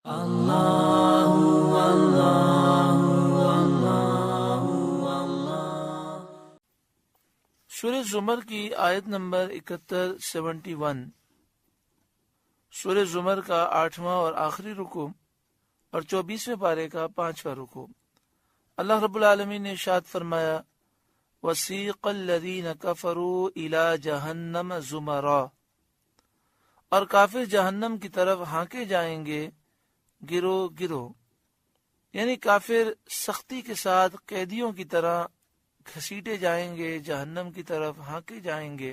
سورہ زمر کی آیت نمبر 71 سورہ زمر کا 8واں اور آخری رکوع اور 24ویں پارے کا 5واں رکوع۔ اللہ رب العالمین نے ارشاد فرمایا وَسِيقَ الَّذِينَ كَفَرُوا إِلَى جَهَنَّمَ زُمَرًا، اور کافر جہنم کی طرف ہانکے جائیں گے گروہ گروہ، یعنی کافر سختی کے ساتھ قیدیوں کی طرح گھسیٹے جائیں گے، جہنم کی طرف ہانکے جائیں گے۔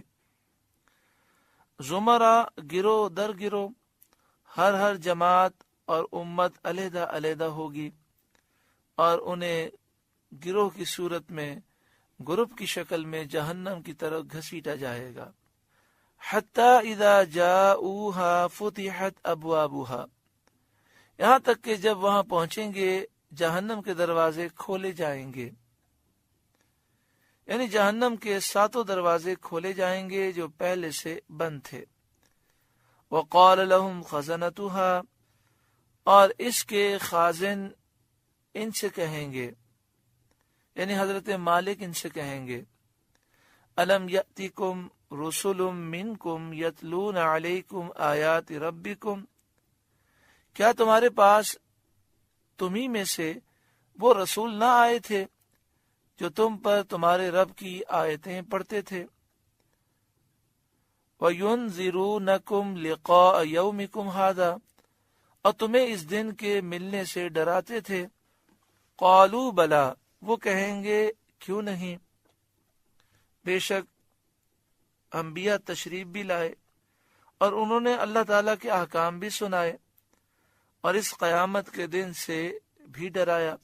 زمرہ گروہ در گروہ، ہر جماعت اور امت علیحدہ علیحدہ ہوگی اور انہیں گروہ کی صورت میں، گروپ کی شکل میں جہنم کی طرف گھسیٹا جائے گا۔ حتی اذا جاؤوها فتحت ابوابها، یہاں تک کہ جب وہاں پہنچیں گے جہنم کے دروازے کھولے جائیں گے، یعنی جہنم کے 7 دروازے کھولے جائیں گے جو پہلے سے بند تھے۔ وقال لهم خزنتها، اور اس کے خازن ان سے کہیں گے، یعنی حضرت مالک ان سے کہیں گے الم یأتکم رسل منکم یتلون علیکم آیات ربکم، کیا تمہارے پاس تمہیں میں سے وہ رسول نہ آئے تھے جو تم پر تمہارے رب کی آیتیں پڑھتے تھے؟ وَيُنذِرُونَكُمْ لِقَاءَ يَوْمِكُمْ هَذَا، اور تمہیں اس دن کے ملنے سے ڈراتے تھے۔ قَالُوا بَلَا، وہ کہیں گے کیوں نہیں، بے شک انبیاء تشریف بھی لائے اور انہوں نے اللہ تعالیٰ کے احکام بھی سنائے اور اس قیامت کے دن سے بھی ڈرایا۔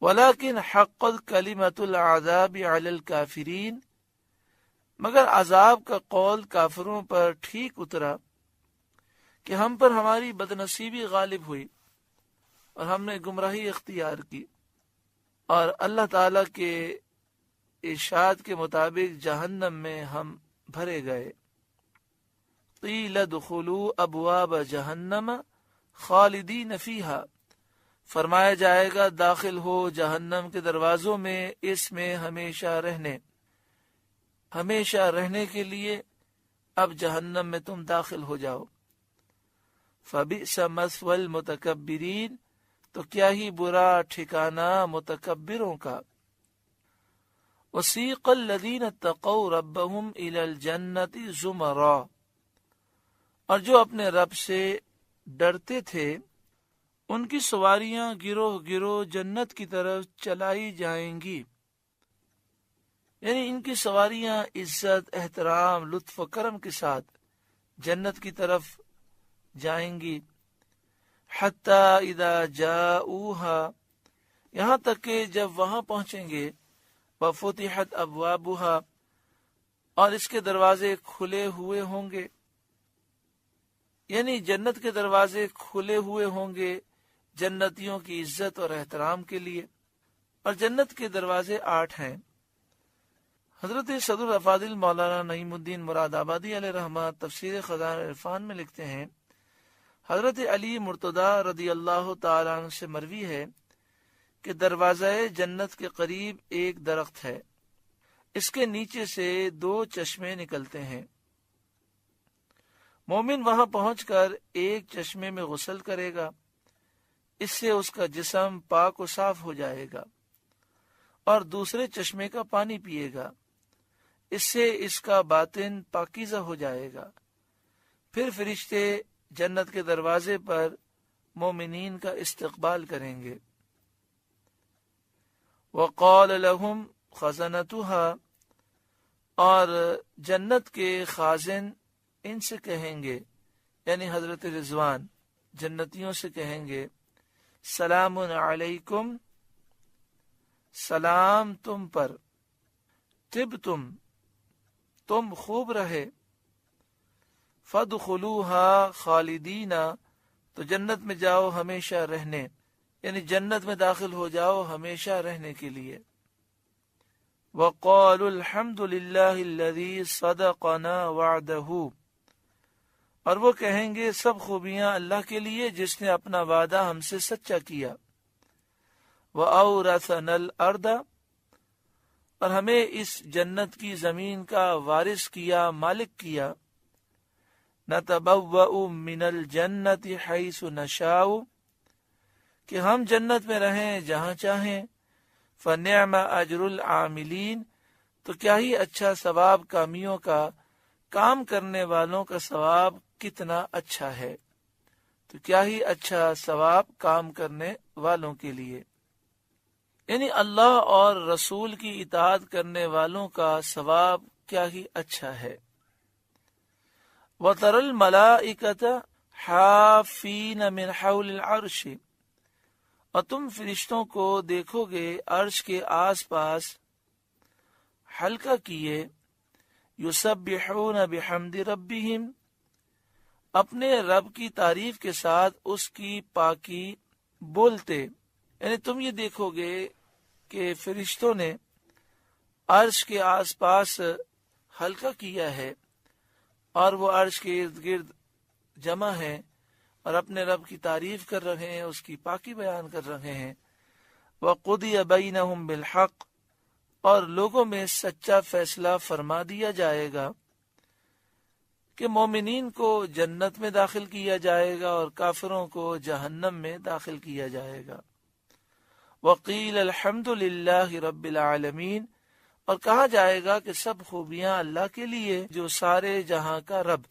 وَلَكِنْ حَقَّتْ كَلِمَةُ الْعَذَابِ عَلَى الْكَافِرِينَ، مگر عذاب کا قول کافروں پر ٹھیک اترا کہ ہم پر ہماری بدنصیبی غالب ہوئی اور ہم نے گمراہی اختیار کی، اور اللہ تعالیٰ کے ارشاد کے مطابق جہنم میں ہم بھرے گئے۔ قیل ادخلوا ابواب جہنم خالدین فیہا، فرمایا جائے گا داخل ہو جہنم کے دروازوں میں، اس میں ہمیشہ رہنے کے لیے اب جہنم میں تم داخل ہو جاؤ۔ فبئس مثوى المتکبرین، تو کیا ہی برا ٹھکانہ متکبروں کا۔ وسیق الذین اتقوا ربهم الى الجنة زمرا، اور جو اپنے رب سے ڈرتے تھے ان کی سواریاں گروہ گروہ جنت کی طرف چلائی جائیں گی، یعنی ان کی سواریاں عزت، احترام، لطف و کرم کے ساتھ جنت کی طرف جائیں گی۔ حتی اذا جاؤوها، یہاں تک کہ جب وہاں پہنچیں گے، وفتحت ابوابها، اور اس کے دروازے کھلے ہوئے ہوں گے، یعنی جنت کے دروازے کھلے ہوئے ہوں گے جنتیوں کی عزت اور احترام کے لیے۔ اور جنت کے دروازے 8 ہیں۔ حضرت صدر الافاضل مولانا نعیم الدین مراد آبادی علیہ رحمہ تفسیر خزانہ عرفان میں لکھتے ہیں، حضرت علی مرتضیٰ رضی اللہ تعالیٰ عنہ سے مروی ہے کہ دروازہ جنت کے قریب ایک درخت ہے، اس کے نیچے سے 2 چشمے نکلتے ہیں۔ مومن وہاں پہنچ کر ایک چشمے میں غسل کرے گا، اس سے اس کا جسم پاک و صاف ہو جائے گا، اور دوسرے چشمے کا پانی پیے گا، اس سے اس کا باطن پاکیزہ ہو جائے گا۔ پھر فرشتے جنت کے دروازے پر مومنین کا استقبال کریں گے۔ وقال لهم خزنتها، اور جنت کے خازن ان سے کہیں گے، یعنی حضرت رضوان جنتیوں سے کہیں گے سلام علیکم، سلام تم پر، طبتم، تم خوب رہے، فادخلوها خالدین، تو جنت میں جاؤ ہمیشہ رہنے، یعنی جنت میں داخل ہو جاؤ ہمیشہ رہنے کے لیے۔ وقالوا الحمد للہ الذی صدقنا وعدہ، اور وہ کہیں گے سب خوبیاں اللہ کے لیے جس نے اپنا وعدہ ہم سے سچا کیا۔ وَأَوْرَثَنَا الْأَرْضَ، اور ہمیں اس جنت کی زمین کا وارث کیا، مالک کیا۔ نَتَبَوَّأُ مِنَ الْجَنَّةِ حَيْثُ نَشَاءُ، کہ ہم جنت میں رہیں جہاں چاہیں۔ فَنِعْمَ أَجْرُ الْعَامِلِينَ، تو کیا ہی اچھا ثواب کامیوں کا، کام کرنے والوں کا ثواب کتنا اچھا ہے۔ تو کیا ہی اچھا ثواب کام کرنے والوں کے لیے، یعنی اللہ اور رسول کی اطاعت کرنے والوں کا ثواب کیا ہی اچھا ہے۔ وَتَرَى الْمَلَائِكَةَ حَافِّينَ مِنْ حَوْلِ الْعَرْشِ، اور تم فرشتوں کو دیکھو گے عرش کے آس پاس حلقہ کیے، یسبحون بحمد ربہم، اپنے رب کی تعریف کے ساتھ اس کی پاکی بولتے۔ یعنی تم یہ دیکھو گے کہ فرشتوں نے عرش کے آس پاس حلقہ کیا ہے اور وہ عرش کے ارد گرد جمع ہیں اور اپنے رب کی تعریف کر رہے ہیں، اس کی پاکی بیان کر رہے ہیں۔ وَقُضِيَ بَيْنَهُمْ بِالْحَقِّ، اور لوگوں میں سچا فیصلہ فرما دیا جائے گا کہ مومنین کو جنت میں داخل کیا جائے گا اور کافروں کو جہنم میں داخل کیا جائے گا۔ وَقِيلَ الْحَمْدُ لِلَّهِ رَبِّ الْعَالَمِينَ، اور کہا جائے گا کہ سب خوبیاں اللہ کے لیے جو سارے جہاں کا رب۔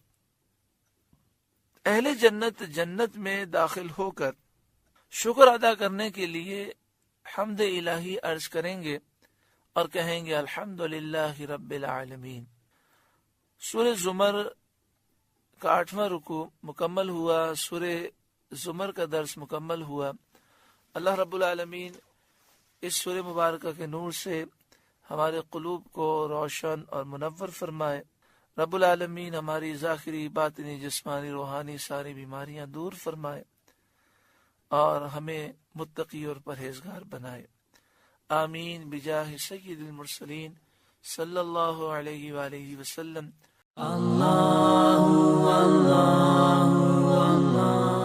اہل جنت جنت میں داخل ہو کر شکر ادا کرنے کے لیے حمد الہی عرض کریں گے اور کہیں گے الحمد للہ رب العالمین۔ سورہ زمر کا 8واں رکوع مکمل ہوا، سورہ زمر کا درس مکمل ہوا۔ اللہ رب العالمین اس سورہ مبارکہ کے نور سے ہمارے قلوب کو روشن اور منور فرمائے۔ رب العالمین ہماری ظاہری، باطنی، جسمانی، روحانی ساری بیماریاں دور فرمائے اور ہمیں متقی اور پرہیزگار بنائے۔ آمین بجاہ سید المرسلین صلی اللہ علیہ وآلہ وسلم۔ اللہ اللہ اللہ